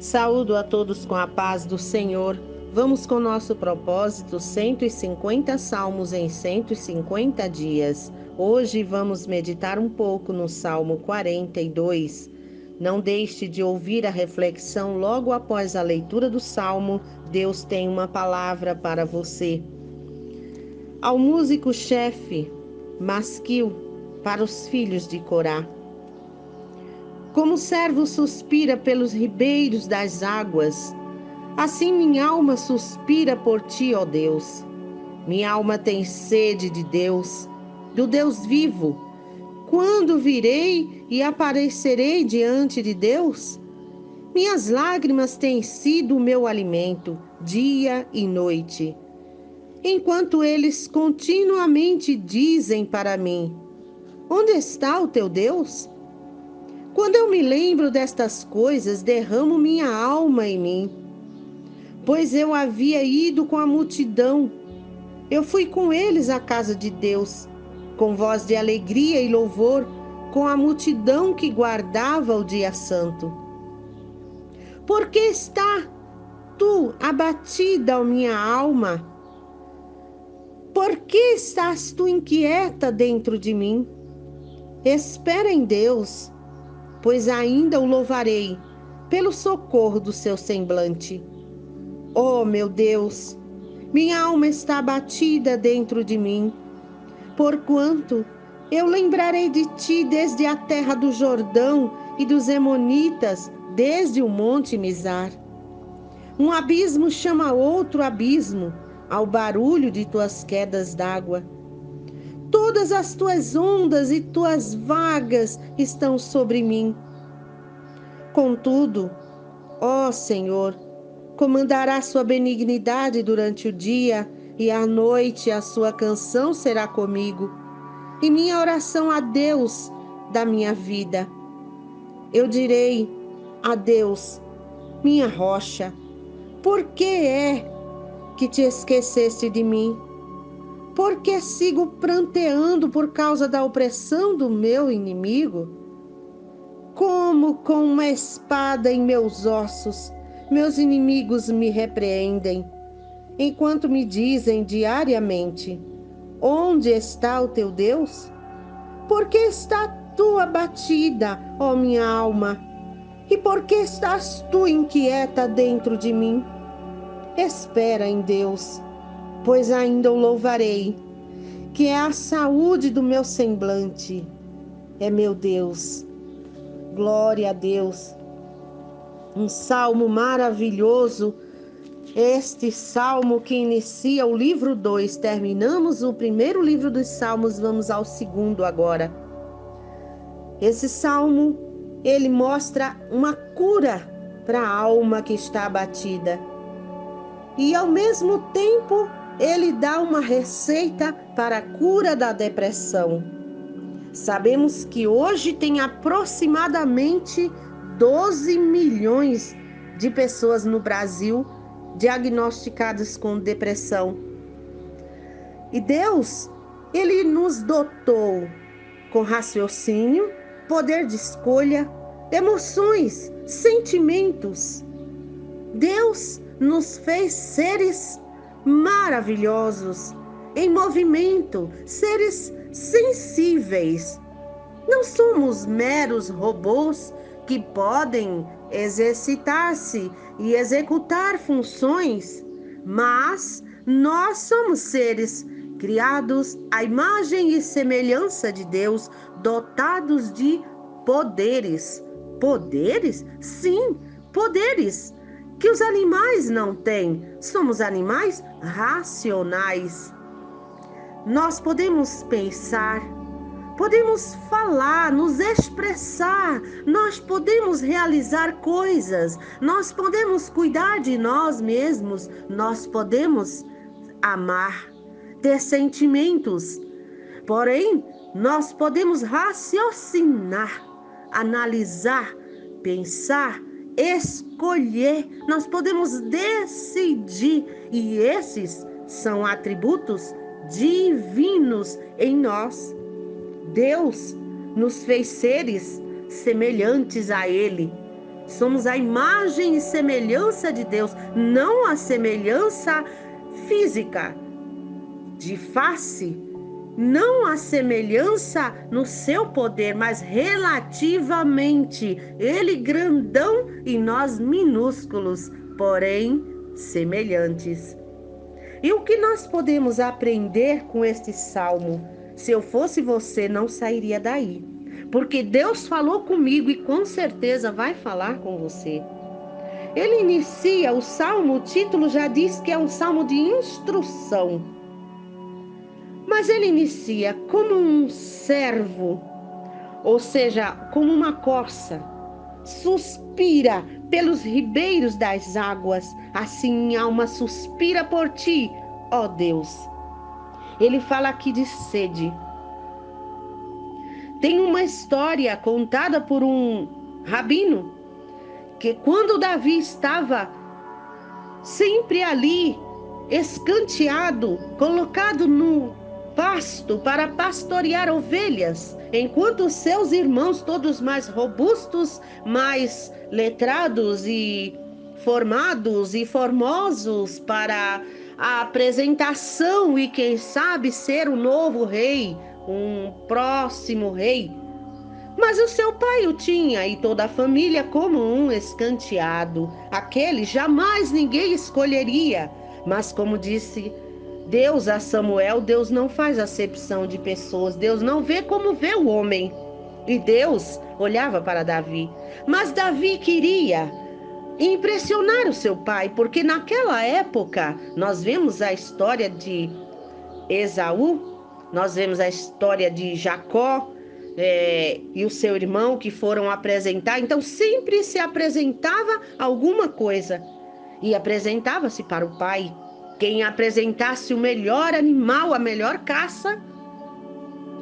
Saúdo a todos com a paz do Senhor. Vamos com nosso propósito, 150 salmos em 150 dias. Hoje vamos meditar um pouco no Salmo 42. Não deixe de ouvir a reflexão logo após a leitura do Salmo. Deus tem uma palavra para você. Ao músico-chefe, Masquil, para os filhos de Corá. Como o servo suspira pelos ribeiros das águas, assim minha alma suspira por ti, ó Deus. Minha alma tem sede de Deus, do Deus vivo. Quando virei e aparecerei diante de Deus? Minhas lágrimas têm sido o meu alimento, dia e noite. Enquanto eles continuamente dizem para mim: onde está o teu Deus? Quando eu me lembro destas coisas, derramo minha alma em mim. Pois eu havia ido com a multidão. Eu fui com eles à casa de Deus, com voz de alegria e louvor, com a multidão que guardava o dia santo. Por que está tu abatida, ó minha alma? Por que estás tu inquieta dentro de mim? Espera em Deus, pois ainda o louvarei pelo socorro do seu semblante. Oh, meu Deus, minha alma está abatida dentro de mim, porquanto eu lembrarei de ti desde a terra do Jordão e dos Emonitas, desde o monte Mizar. Um abismo chama outro abismo, ao barulho de tuas quedas d'água. Todas as tuas ondas e tuas vagas estão sobre mim. Contudo, ó Senhor, comandará sua benignidade durante o dia, e à noite a sua canção será comigo, e minha oração a Deus da minha vida. Eu direi a Deus, minha rocha, por que é que te esqueceste de mim? Por que sigo pranteando por causa da opressão do meu inimigo? Como com uma espada em meus ossos, meus inimigos me repreendem, enquanto me dizem diariamente: onde está o teu Deus? Por que está tu abatida, ó minha alma? E por que estás tu inquieta dentro de mim? Espera em Deus, pois ainda o louvarei, que é a saúde do meu semblante. É meu Deus. Glória a Deus. Um salmo maravilhoso. Este salmo que inicia o livro 2. Terminamos o primeiro livro dos salmos, vamos ao segundo agora. Esse salmo, ele mostra uma cura para a alma que está abatida. E ao mesmo tempo, ele dá uma receita para a cura da depressão. Sabemos que hoje tem aproximadamente 12 milhões de pessoas no Brasil diagnosticadas com depressão. E Deus, ele nos dotou com raciocínio, poder de escolha, emoções, sentimentos. Deus nos fez seres maravilhosos, em movimento, seres sensíveis. Não somos meros robôs que podem exercitar-se e executar funções, mas nós somos seres criados à imagem e semelhança de Deus, dotados de poderes. Poderes? Sim, poderes que os animais não têm. Somos animais racionais. Nós podemos pensar, podemos falar, nos expressar, nós podemos realizar coisas, nós podemos cuidar de nós mesmos, nós podemos amar, ter sentimentos. Porém, nós podemos raciocinar, analisar, pensar, escolher, nós podemos decidir, e esses são atributos divinos em nós. Deus nos fez seres semelhantes a Ele, Somos a imagem e semelhança de Deus, não a semelhança física, de face, não a semelhança no seu poder, mas relativamente. Ele grandão e nós minúsculos, porém semelhantes. E o que nós podemos aprender com este salmo? Se eu fosse você, não sairia daí. Porque Deus falou comigo e com certeza vai falar com você. Ele inicia o salmo, o título já diz que é um salmo de instrução. Mas ele inicia como um servo, ou seja, como uma corça, suspira pelos ribeiros das águas, assim minha alma suspira por ti, ó Deus. Ele fala aqui de sede. Tem uma história contada por um rabino, que quando Davi estava sempre ali, escanteado, colocado no pasto para pastorear ovelhas, enquanto os seus irmãos, todos mais robustos, mais letrados e formados e formosos para a apresentação e quem sabe ser o novo rei, um próximo rei. Mas o seu pai o tinha e toda a família como um escanteado. Aquele jamais ninguém escolheria. Mas como disse Deus a Samuel, Deus não faz acepção de pessoas. Deus não vê como vê o homem. E Deus olhava para Davi. Mas Davi queria impressionar o seu pai, porque naquela época nós vemos a história de Esaú, nós vemos a história de Jacó, e o seu irmão que foram apresentar. Então sempre se apresentava alguma coisa e apresentava-se para o pai. Quem apresentasse o melhor animal, a melhor caça,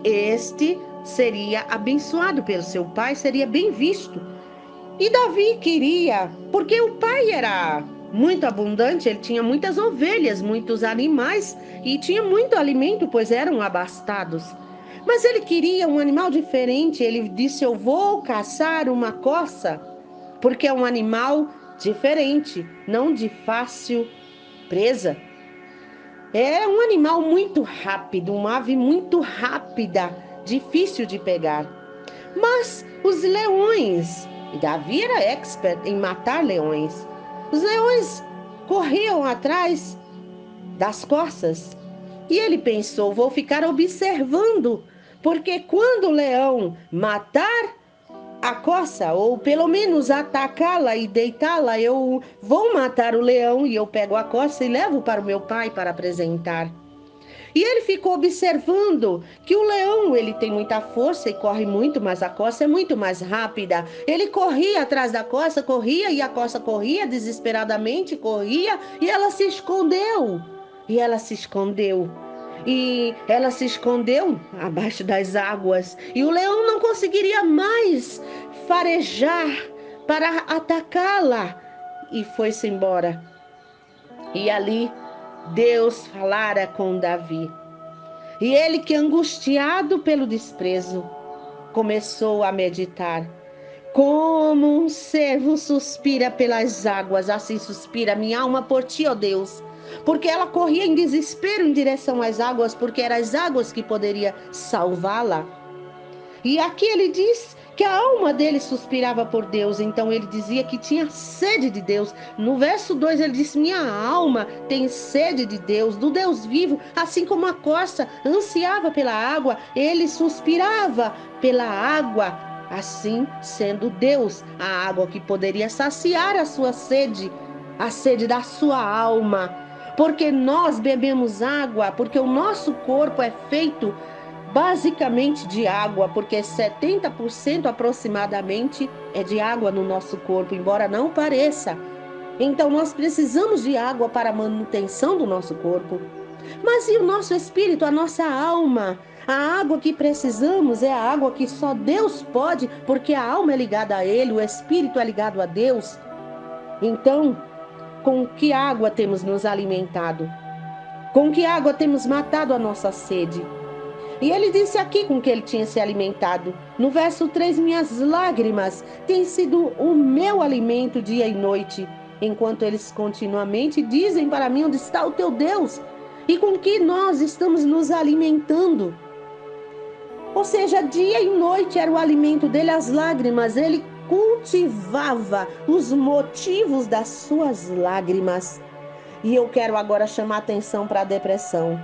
este seria abençoado pelo seu pai, seria bem visto. E Davi queria, porque o pai era muito abundante, ele tinha muitas ovelhas, muitos animais e tinha muito alimento, pois eram abastados. Mas ele queria um animal diferente. Ele disse: eu vou caçar uma corça, porque é um animal diferente, não de fácil presa. É um animal muito rápido, uma ave muito rápida, difícil de pegar. Mas os leões, e Davi era expert em matar leões, os leões corriam atrás das corças. E ele pensou: vou ficar observando, porque quando o leão matar a corça, ou pelo menos atacá-la e deitá-la, eu vou matar o leão e eu pego a corça e levo para o meu pai para apresentar. E ele ficou observando que o leão, ele tem muita força e corre muito, mas a corça é muito mais rápida. Ele corria atrás da corça, corria e a corça corria desesperadamente, corria e ela se escondeu. E ela se escondeu. E ela se escondeu abaixo das águas. E o leão não conseguiria mais farejar para atacá-la. E foi-se embora. E ali Deus falara com Davi. E ele, que angustiado pelo desprezo, começou a meditar. Como um servo suspira pelas águas, assim suspira minha alma por ti, ó Deus. Porque ela corria em desespero em direção às águas, porque eram as águas que poderiam salvá-la. E aqui ele diz que a alma dele suspirava por Deus, então ele dizia que tinha sede de Deus. No verso 2 ele disse: minha alma tem sede de Deus, do Deus vivo, assim como a corça ansiava pela água, ele suspirava pela água, assim sendo Deus a água que poderia saciar a sua sede, a sede da sua alma. Porque nós bebemos água, porque o nosso corpo é feito basicamente de água, porque 70% aproximadamente é de água no nosso corpo, embora não pareça. Então nós precisamos de água para a manutenção do nosso corpo. Mas e o nosso espírito, a nossa alma? A água que precisamos é a água que só Deus pode, porque a alma é ligada a Ele, o espírito é ligado a Deus. Então, com que água temos nos alimentado? Com que água temos matado a nossa sede? E ele disse aqui com que ele tinha se alimentado. No verso 3, minhas lágrimas têm sido o meu alimento dia e noite, enquanto eles continuamente dizem para mim: onde está o teu Deus? E com que nós estamos nos alimentando? Ou seja, dia e noite era o alimento dele, as lágrimas. Ele cultivava os motivos das suas lágrimas. E eu quero agora chamar atenção para a depressão.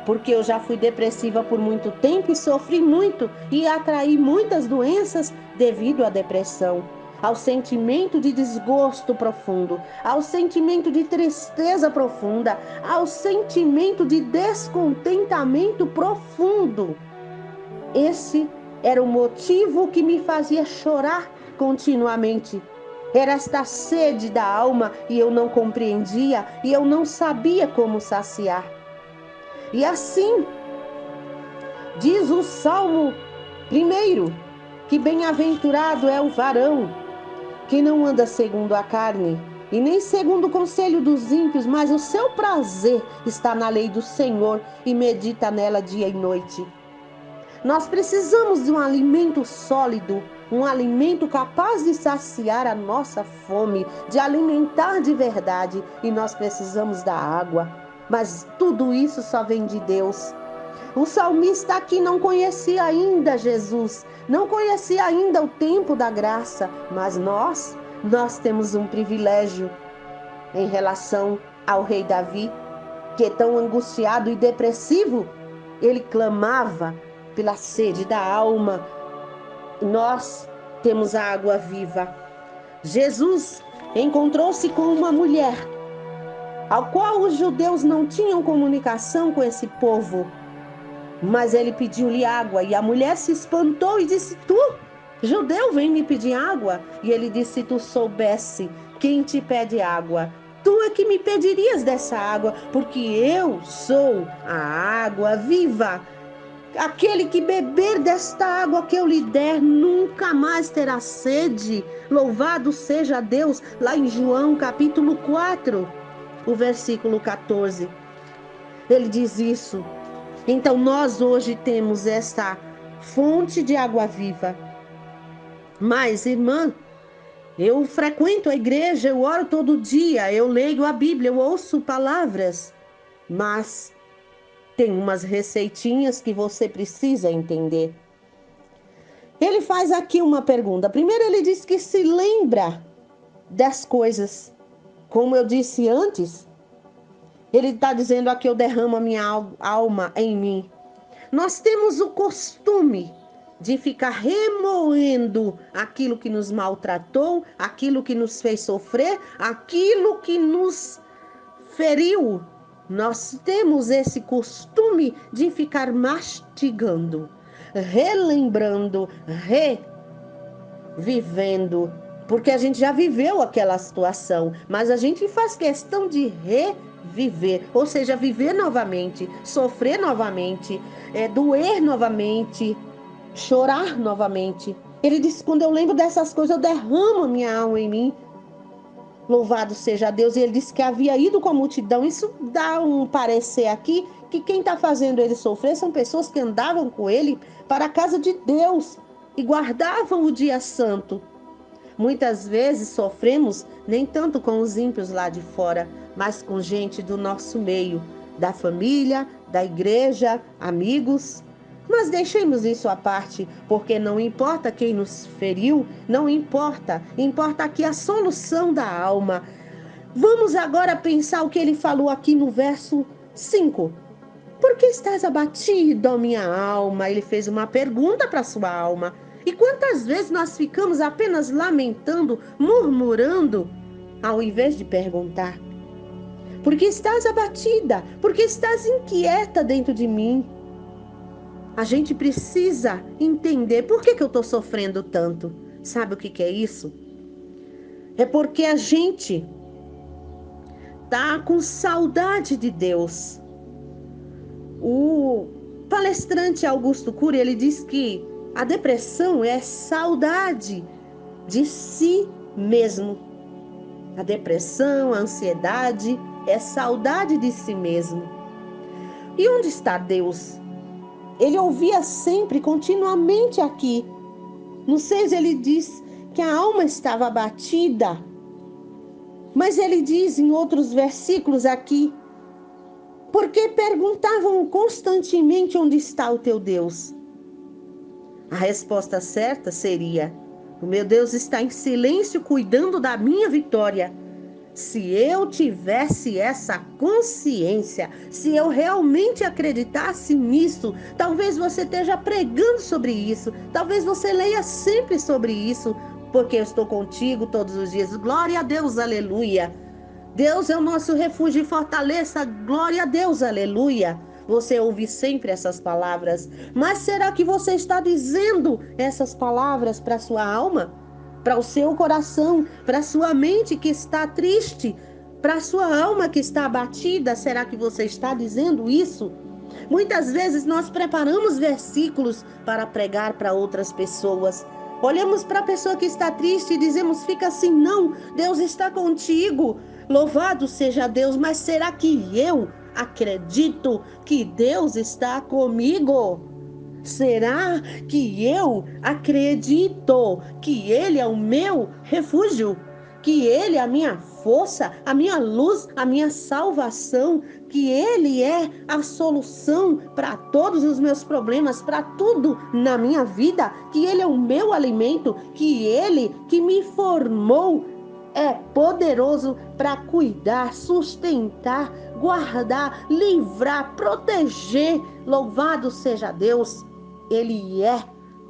Porque eu já fui depressiva por muito tempo e sofri muito e atraí muitas doenças devido à depressão, ao sentimento de desgosto profundo, ao sentimento de tristeza profunda, ao sentimento de descontentamento profundo. Esse era o motivo que me fazia chorar continuamente. Era esta sede da alma e eu não compreendia e eu não sabia como saciar. E assim, diz o Salmo 1, que bem-aventurado é o varão que não anda segundo a carne, e nem segundo o conselho dos ímpios, mas o seu prazer está na lei do Senhor e medita nela dia e noite. Nós precisamos de um alimento sólido, um alimento capaz de saciar a nossa fome, de alimentar de verdade, e nós precisamos da água. Mas tudo isso só vem de Deus. O salmista aqui não conhecia ainda Jesus, não conhecia ainda o tempo da graça, mas nós temos um privilégio em relação ao rei Davi, que é tão angustiado e depressivo, ele clamava pela sede da alma. Nós temos a água viva. Jesus encontrou-se com uma mulher, ao qual os judeus não tinham comunicação com esse povo, mas ele pediu-lhe água, e a mulher se espantou e disse: tu, judeu, vem me pedir água? E ele disse: se tu soubesse quem te pede água, tu é que me pedirias dessa água, porque eu sou a água viva. Aquele que beber desta água que eu lhe der nunca mais terá sede. Louvado seja Deus. Lá em João capítulo 4, o versículo 14, ele diz isso. Então nós hoje temos esta fonte de água viva. Mas, irmã, eu frequento a igreja, eu oro todo dia, eu leio a Bíblia, eu ouço palavras, mas tem umas receitinhas que você precisa entender. Ele faz aqui uma pergunta. Primeiro ele diz que se lembra das coisas. Como eu disse antes, ele está dizendo aqui: eu derramo a minha alma em mim. Nós temos o costume de ficar remoendo aquilo que nos maltratou, aquilo que nos fez sofrer, aquilo que nos feriu. Nós temos esse costume de ficar mastigando, relembrando, revivendo, porque a gente já viveu aquela situação, mas a gente faz questão de reviver, ou seja, viver novamente, sofrer novamente, doer novamente, chorar novamente. Ele disse: quando eu lembro dessas coisas, eu derramo a minha alma em mim. Louvado seja Deus. E ele disse que havia ido com a multidão. Isso dá um parecer aqui que quem está fazendo ele sofrer são pessoas que andavam com ele para a casa de Deus e guardavam o dia santo. Muitas vezes sofremos nem tanto com os ímpios lá de fora, mas com gente do nosso meio, da família, da igreja, amigos. Mas deixemos isso à parte, porque não importa quem nos feriu, não importa, importa aqui a solução da alma. Vamos agora pensar o que ele falou aqui no verso 5. Por que estás abatido, ó minha alma? Ele fez uma pergunta para sua alma. E quantas vezes nós ficamos apenas lamentando, murmurando, ao invés de perguntar? Por que estás abatida? Por que estás inquieta dentro de mim? A gente precisa entender por que eu estou sofrendo tanto. Sabe o que é isso? É porque a gente tá com saudade de Deus. O palestrante Augusto Cury, ele diz que a depressão é saudade de si mesmo. A depressão, a ansiedade é saudade de si mesmo. E onde está Deus? Ele ouvia sempre, continuamente aqui. No 6 ele diz que a alma estava abatida. Mas ele diz em outros versículos aqui, porque perguntavam constantemente onde está o teu Deus. A resposta certa seria: o meu Deus está em silêncio cuidando da minha vitória. Se eu tivesse essa consciência, se eu realmente acreditasse nisso, talvez você esteja pregando sobre isso, talvez você leia sempre sobre isso, porque eu estou contigo todos os dias. Glória a Deus, aleluia. Deus é o nosso refúgio e fortaleza, glória a Deus, aleluia. Você ouve sempre essas palavras, mas será que você está dizendo essas palavras para a sua alma? Para o seu coração, para a sua mente que está triste, para a sua alma que está abatida? Será que você está dizendo isso? Muitas vezes nós preparamos versículos para pregar para outras pessoas. Olhamos para a pessoa que está triste e dizemos: fica assim, não, Deus está contigo. Louvado seja Deus, mas será que eu acredito que Deus está comigo? Será que eu acredito que Ele é o meu refúgio? Que Ele é a minha força, a minha luz, a minha salvação? Que Ele é a solução para todos os meus problemas, para tudo na minha vida? Que Ele é o meu alimento? Que Ele que me formou é poderoso para cuidar, sustentar, guardar, livrar, proteger? Louvado seja Deus. Ele é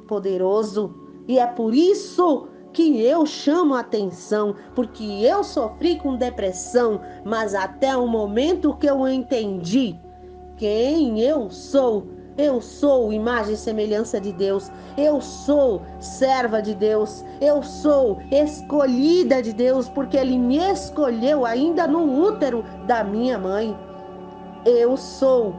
poderoso e é por isso que eu chamo a atenção, porque eu sofri com depressão, mas até o momento que eu entendi quem eu sou imagem e semelhança de Deus, eu sou serva de Deus, eu sou escolhida de Deus, porque Ele me escolheu ainda no útero da minha mãe. Eu sou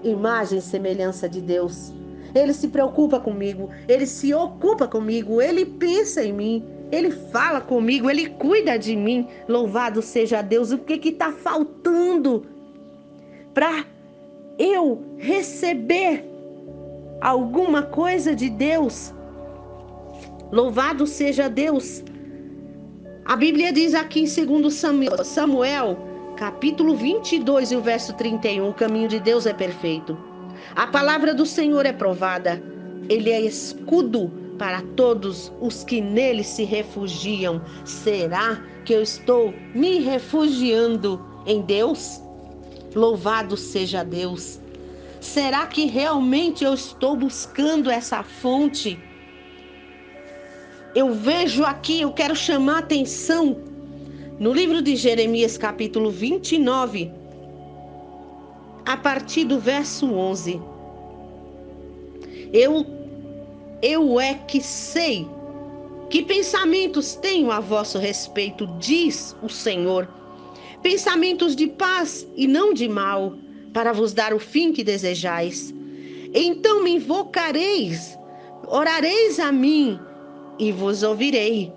imagem e semelhança de Deus. Ele se preocupa comigo, Ele se ocupa comigo, Ele pensa em mim, Ele fala comigo, Ele cuida de mim. Louvado seja Deus. O que está faltando para eu receber alguma coisa de Deus? Louvado seja Deus. A Bíblia diz aqui em 2 Samuel, capítulo 22 e o verso 31, o caminho de Deus é perfeito. A palavra do Senhor é provada. Ele é escudo para todos os que nele se refugiam. Será que eu estou me refugiando em Deus? Louvado seja Deus. Será que realmente eu estou buscando essa fonte? Eu vejo aqui, eu quero chamar a atenção no livro de Jeremias, capítulo 29, a partir do verso 11. Eu é que sei que pensamentos tenho a vosso respeito, diz o Senhor. Pensamentos de paz e não de mal, para vos dar o fim que desejais. Então me invocareis, orareis a mim e vos ouvirei.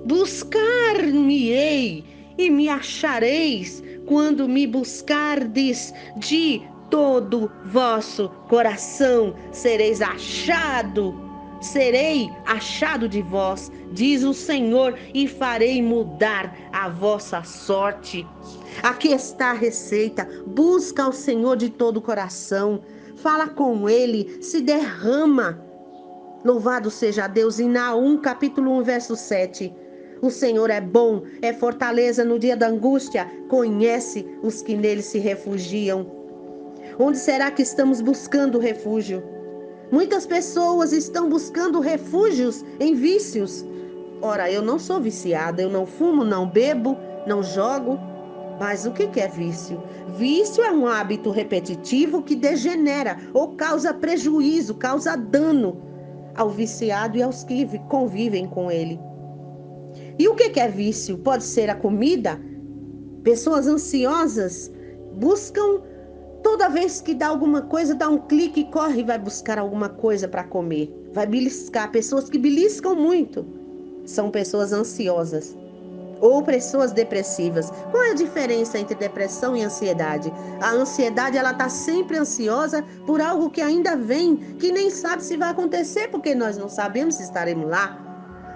Buscar-me-ei e me achareis, quando me buscardes de todo vosso coração. Serei achado de vós, diz o Senhor, e farei mudar a vossa sorte. Aqui está a receita. Busca ao Senhor de todo o coração, fala com Ele, se derrama. Louvado seja Deus. Em Naum, capítulo 1, verso 7. O Senhor é bom, é fortaleza no dia da angústia, conhece os que nele se refugiam. Onde será que estamos buscando refúgio? Muitas pessoas estão buscando refúgios em vícios. Ora, eu não sou viciada, eu não fumo, não bebo, não jogo. Mas o que é vício? Vício é um hábito repetitivo que degenera ou causa prejuízo, causa dano ao viciado e aos que convivem com ele. E o que é vício? Pode ser a comida. Pessoas ansiosas buscam, toda vez que dá alguma coisa, dá um clique e corre e vai buscar alguma coisa para comer. Vai beliscar. Pessoas que beliscam muito são pessoas ansiosas. ou pessoas depressivas. Qual é a diferença entre depressão e ansiedade? A ansiedade, ela está sempre ansiosa por algo que ainda vem, que nem sabe se vai acontecer, porque nós não sabemos se estaremos lá.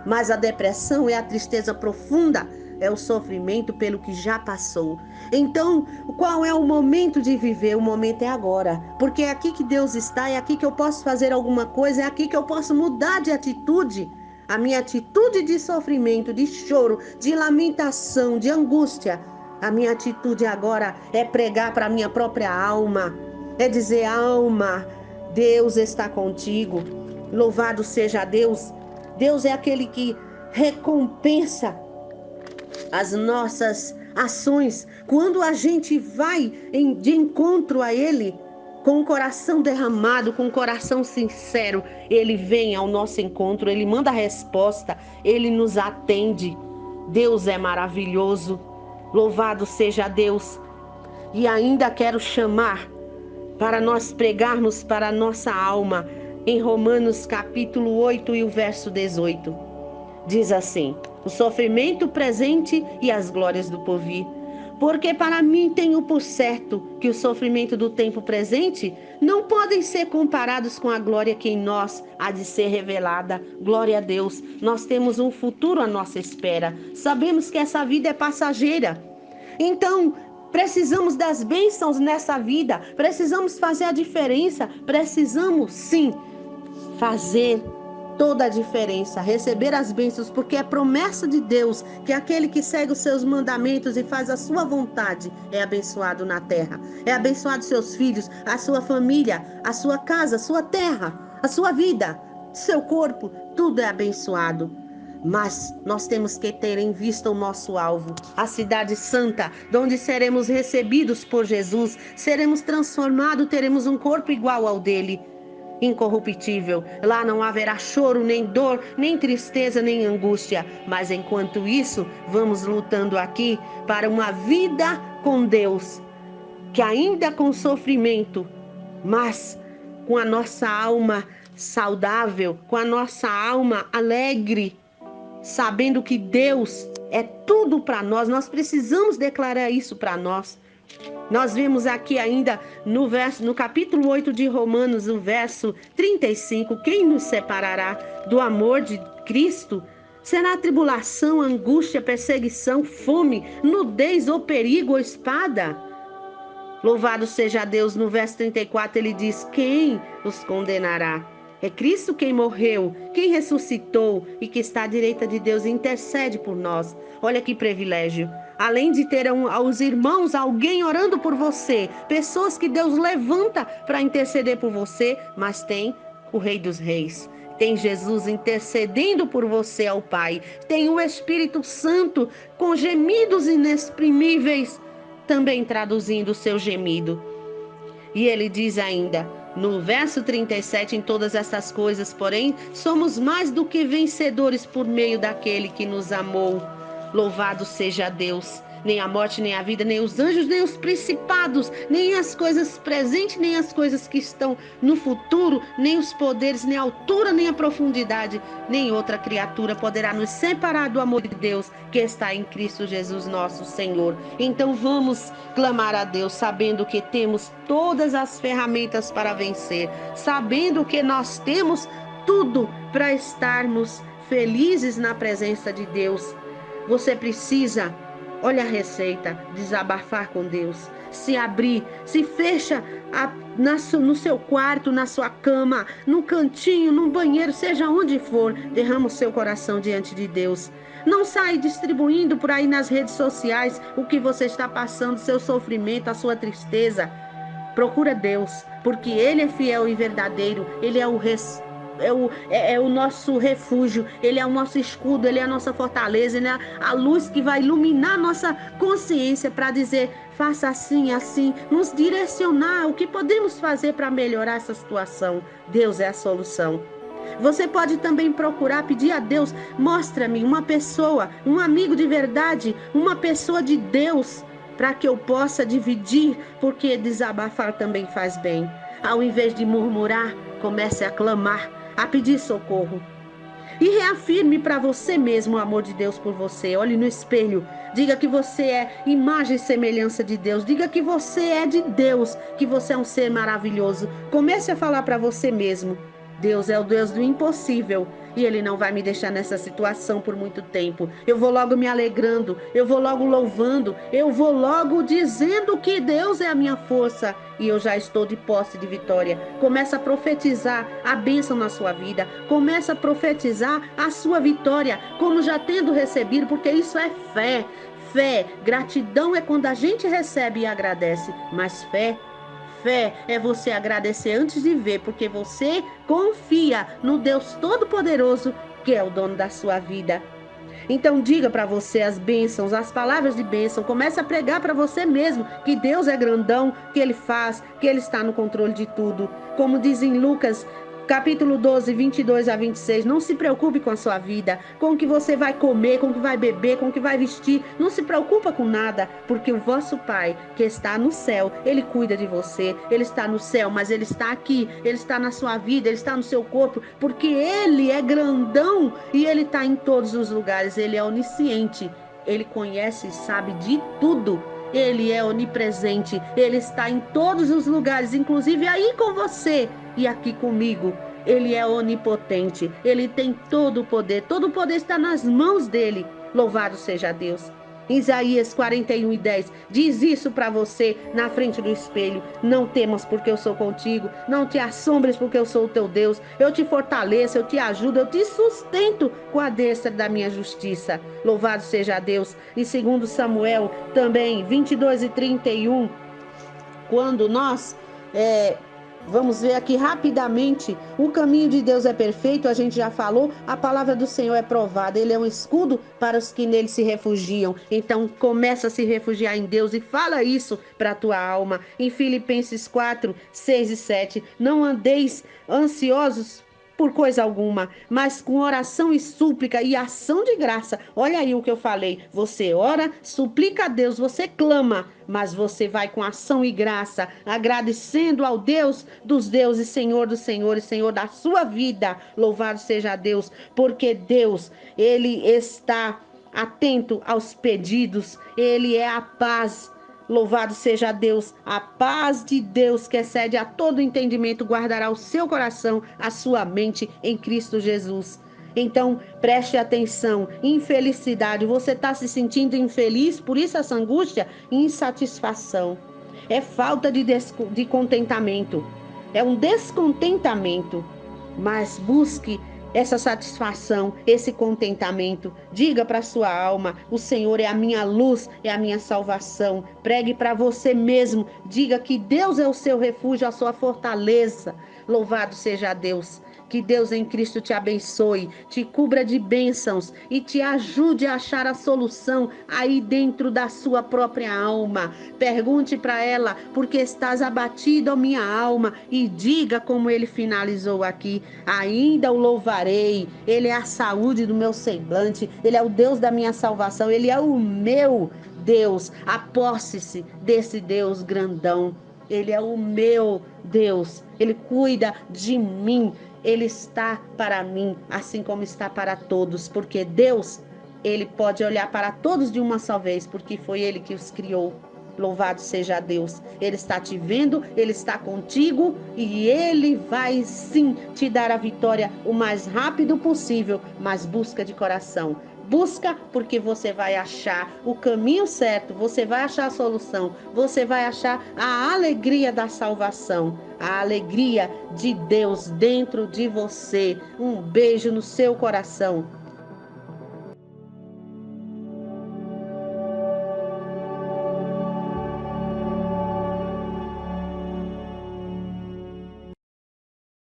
Mas a depressão é a tristeza profunda, é o sofrimento pelo que já passou. Então, qual é o momento de viver? O momento é agora, porque é aqui que Deus está, é aqui que eu posso fazer alguma coisa, é aqui que eu posso mudar de atitude. A minha atitude de sofrimento, de choro, de lamentação, de angústia, a minha atitude agora é pregar para a minha própria alma, é dizer: alma, Deus está contigo, louvado seja Deus. Deus é aquele que recompensa as nossas ações. Quando a gente vai de encontro a Ele, com o coração derramado, com o coração sincero, Ele vem ao nosso encontro, Ele manda a resposta, Ele nos atende. Deus é maravilhoso, louvado seja Deus. E ainda quero chamar para nós pregarmos para a nossa alma, em Romanos capítulo 8 e o verso 18. Diz assim: o sofrimento presente e as glórias do porvir. Porque para mim tenho por certo que o sofrimento do tempo presente não podem ser comparados com a glória que em nós há de ser revelada. Glória a Deus, nós temos um futuro à nossa espera. Sabemos que essa vida é passageira. Então, precisamos das bênçãos nessa vida, precisamos fazer a diferença, precisamos sim fazer toda a diferença, receber as bênçãos, porque é promessa de Deus que aquele que segue os seus mandamentos e faz a sua vontade é abençoado na terra, é abençoado seus filhos, a sua família, a sua casa, a sua terra, a sua vida, seu corpo, tudo é abençoado. Mas nós temos que ter em vista o nosso alvo, a cidade santa, onde seremos recebidos por Jesus, seremos transformados, teremos um corpo igual ao dele, incorruptível. Lá não haverá choro, nem dor, nem tristeza, nem angústia. Mas enquanto isso, vamos lutando aqui para uma vida com Deus, que ainda com sofrimento, mas com a nossa alma saudável, com a nossa alma alegre, sabendo que Deus é tudo para nós. Nós precisamos declarar isso para nós. Nós vemos aqui ainda no capítulo 8 de Romanos, o verso 35, quem nos separará do amor de Cristo? Será tribulação, angústia, perseguição, fome, nudez ou perigo ou espada? Louvado seja Deus, no verso 34 ele diz: quem os condenará? É Cristo quem morreu, quem ressuscitou e que está à direita de Deus e intercede por nós. Olha que privilégio. Além de ter aos irmãos, alguém orando por você, pessoas que Deus levanta para interceder por você, mas tem o Rei dos Reis. Tem Jesus intercedendo por você ao Pai. Tem o Espírito Santo com gemidos inexprimíveis, também traduzindo o seu gemido. E ele diz ainda, no verso 37, em todas essas coisas, porém, somos mais do que vencedores por meio daquele que nos amou. Louvado seja Deus. Nem a morte, nem a vida, nem os anjos, nem os principados, nem as coisas presentes, nem as coisas que estão no futuro, nem os poderes, nem a altura, nem a profundidade, nem outra criatura poderá nos separar do amor de Deus que está em Cristo Jesus nosso Senhor. Então vamos clamar a Deus, sabendo que temos todas as ferramentas para vencer, sabendo que nós temos tudo para estarmos felizes na presença de Deus. Você precisa, olha a receita, desabafar com Deus, se abrir, se fecha no seu quarto, na sua cama, no cantinho, no banheiro, seja onde for, derrama o seu coração diante de Deus. Não sai distribuindo por aí nas redes sociais o que você está passando, seu sofrimento, a sua tristeza. Procura Deus, porque Ele é fiel e verdadeiro, Ele é o nosso refúgio, Ele é o nosso escudo, Ele é a nossa fortaleza, Ele é a luz que vai iluminar nossa consciência para dizer, faça assim, assim, nos direcionar o que podemos fazer para melhorar essa situação. Deus é a solução. Você pode também procurar, pedir a Deus, mostra-me uma pessoa, um amigo de verdade, uma pessoa de Deus, para que eu possa dividir, porque desabafar também faz bem. Ao invés de murmurar, comece a clamar, a pedir socorro. E reafirme para você mesmo o amor de Deus por você. Olhe no espelho. Diga que você é imagem e semelhança de Deus. Diga que você é de Deus, que você é um ser maravilhoso. Comece a falar para você mesmo. Deus é o Deus do impossível e Ele não vai me deixar nessa situação por muito tempo. Eu vou logo me alegrando, eu vou logo louvando, eu vou logo dizendo que Deus é a minha força e eu já estou de posse de vitória. Começa a profetizar a bênção na sua vida, começa a profetizar a sua vitória, como já tendo recebido, porque isso é fé. Fé, gratidão é quando a gente recebe e agradece, mas fé é você agradecer antes de ver, porque você confia no Deus Todo-Poderoso, que é o dono da sua vida. Então diga para você as bênçãos, as palavras de bênção. Comece a pregar para você mesmo que Deus é grandão, que Ele faz, que Ele está no controle de tudo. Como diz em Lucas capítulo 12, 22 a 26, não se preocupe com a sua vida, com o que você vai comer, com o que vai beber, com o que vai vestir. Não se preocupa com nada, porque o vosso Pai, que está no céu, Ele cuida de você. Ele está no céu, mas Ele está aqui, Ele está na sua vida, Ele está no seu corpo, porque Ele é grandão e Ele está em todos os lugares. Ele é onisciente, Ele conhece e sabe de tudo. Ele é onipresente, Ele está em todos os lugares, inclusive aí com você e aqui comigo. Ele é onipotente, Ele tem todo o poder está nas mãos dEle. Louvado seja Deus. Isaías 41:10 diz isso para você na frente do espelho. Não temas porque eu sou contigo, não te assombres porque eu sou o teu Deus. Eu te fortaleço, eu te ajudo, eu te sustento com a destra da minha justiça. Louvado seja Deus. E segundo Samuel também 22:31, quando nós vamos ver aqui rapidamente, o caminho de Deus é perfeito, a gente já falou, a palavra do Senhor é provada, Ele é um escudo para os que nele se refugiam. Então começa a se refugiar em Deus e fala isso para a tua alma. Em Filipenses 4:6 e 7, não andeis ansiosos por coisa alguma, mas com oração e súplica e ação de graça. Olha aí o que eu falei. Você ora, suplica a Deus, você clama, mas você vai com ação e graça, agradecendo ao Deus dos deuses, Senhor dos senhores, Senhor da sua vida. Louvado seja Deus, porque Deus, Ele está atento aos pedidos, Ele é a paz. Louvado seja Deus, a paz de Deus que excede a todo entendimento guardará o seu coração, a sua mente em Cristo Jesus. Então preste atenção, infelicidade, você está se sentindo infeliz, por isso essa angústia, insatisfação, é falta de contentamento, é um descontentamento, mas busque essa satisfação, esse contentamento. Diga para sua alma: o Senhor é a minha luz, é a minha salvação. Pregue para você mesmo. Diga que Deus é o seu refúgio, a sua fortaleza. Louvado seja Deus. Que Deus em Cristo te abençoe, te cubra de bênçãos e te ajude a achar a solução aí dentro da sua própria alma. Pergunte para ela: por que estás abatido, ó minha alma? E diga como ele finalizou aqui: ainda o louvarei, ele é a saúde do meu semblante, ele é o Deus da minha salvação, ele é o meu Deus. Aposse-se desse Deus grandão. Ele é o meu Deus, Ele cuida de mim, Ele está para mim, assim como está para todos, porque Deus, Ele pode olhar para todos de uma só vez, porque foi Ele que os criou. Louvado seja Deus, Ele está te vendo, Ele está contigo e Ele vai sim te dar a vitória o mais rápido possível, mas busca de coração. Busca porque você vai achar o caminho certo, você vai achar a solução, você vai achar a alegria da salvação, a alegria de Deus dentro de você. Um beijo no seu coração.